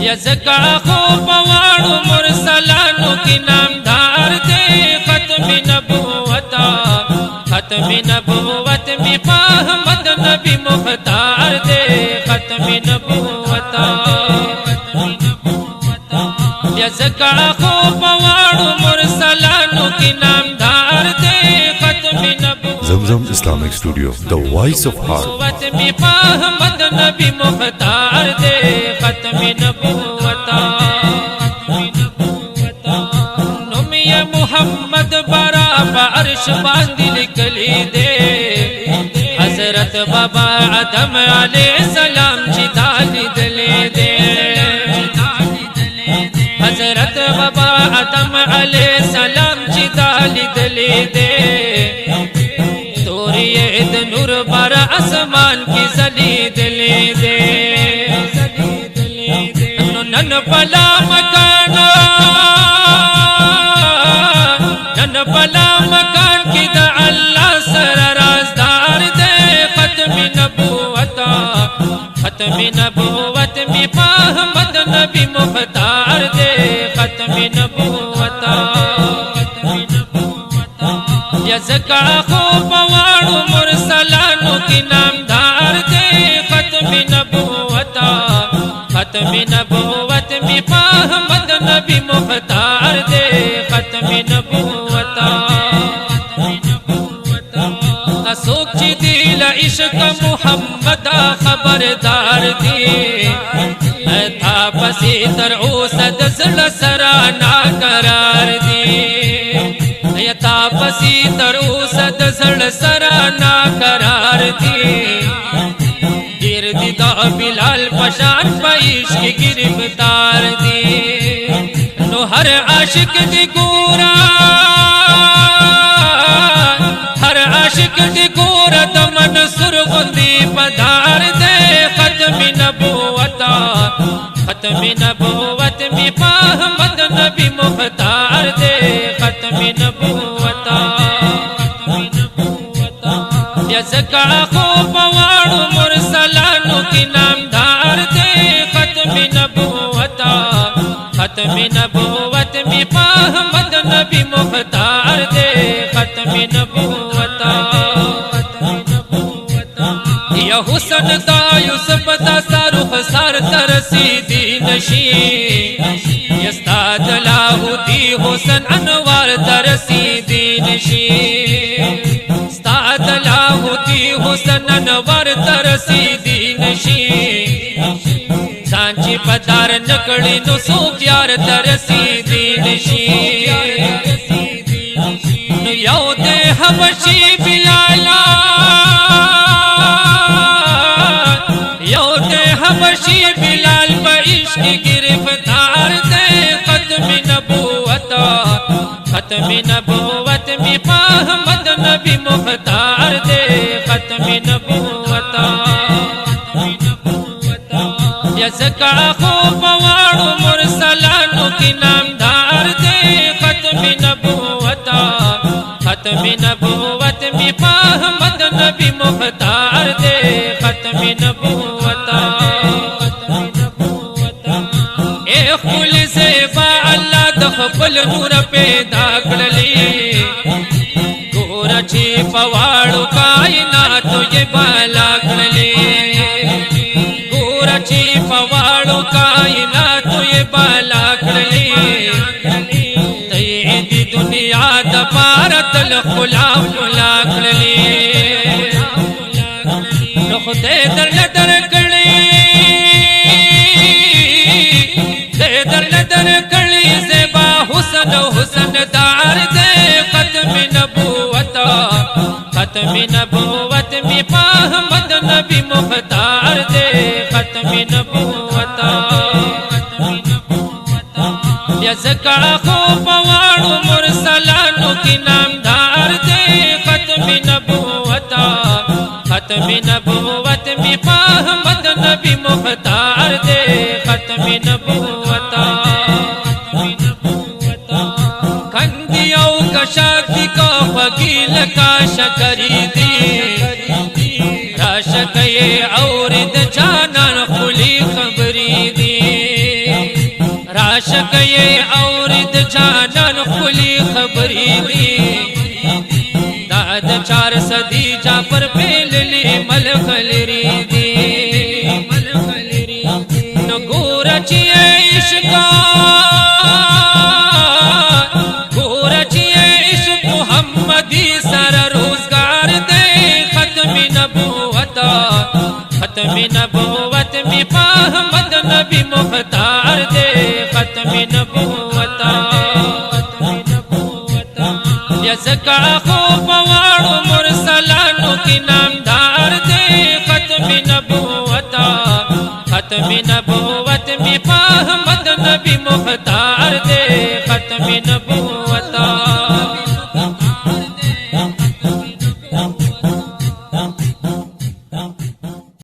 یزکا خو پواړو مرسلانو کی نامدار دے ختم نبوتا ختم نبوت می احمد نبی مختار دے ختم نبوتا یزکا خو پواړو مرسلانو کی نامدار دے ختم نبوت زمزم Islamic Studio, the voice of heart. می احمد نبی مختار دے ختم نبوتا نومی محمد برا عرش باندې لیکلی دے حضرت بابا آدم علیہ السلام چې دالی دلے دے حضرت بابا آدم علیہ السلام چې دالی دلے دے توریت نور بر اسمان کی زلی دلے دے نن پلا مکانا نن پلا مکان کی دا اللہ سر رازدار دے ختم نبوتا ختم نبوت می احمد نبی مختار دے ختم نبوتا یزکا خو پواړو مرسلانو کی نامدار دے ختم نبوتا ختم نبوت می احمد نبی مختار دے ختم نبوتا اسوک چی دیل عشق محمد خبردار دی تا پسی تر اوسد زل سرانا قرار دی تا پسی تر اوسد زل سرانا قرار دی گیر دی دا بلال پشان پیش کی گرفتار دی نو ہر عاشق دی گورا ہر عاشق دی گورا دمن سرغندی پدار دے ختم نبوتا ختم نبوت می احمد نبی مختار دے ختم نبوتا یزکا خو پواړو مرسلانو کی نامدار دے ختم نبوتا ختم نبوت می احمد نبی مختار دے ختم نبوتا یا حسن دا یوسف دا سارخ سار ترسیدی نشی یستاد لاہوتی حسن انوار ترسیدی نشی استاد لاہوتی حسن انوار ترسیدی نشی سانچی پدار نکڑی نو سو پیار ترسیدی نشی نو یو دے حبشی بلالا حبشی بلال با عشق گرفتار دے ختم نبوتا ختم نبوت می احمد نبی مختار دے ختم نبوتا یزکا خو پواړو مرسلانو کی نامدار دے ختم نبوتا ختم نبوت می احمد نبی مختار دے ختم نبوتا خپل زیبا اللہ د خپل نور پیدا کړلی ګور چې پواړو کائنات یې بالا کړلی ګور چې پواړو کائنات یې بالا کړلی ته دې دنیا د پارت الخلا خلا کړلی نو خدای درل درکړلی در کلی زیبا حسن حسن دار دے ختم نبوتا ختم نبوت می احمد نبی مختار دے ختم نبوتا یزکا خو پواړو مرسلانو کی نامدار دے ختم نبوتا ختم نبوت می احمد نبی مختار دے ختم نبوتا شاکتی کا فقیل کا شکری دی راشک یہ عورد جانان خلی خبری دی راشق یہ اورد جانان خلی خبری دی داد 400 جعفر پیللی ملک لری دی نگور چیئے عشقا گور چیئے عشق محمدی سر روزگار دے ختم نبوت می احمد نبی مختار دے ختم نبوت یزکا خوب وارو مرسلانو کی نامدار دے ختم نبوت می احمد نبی مختار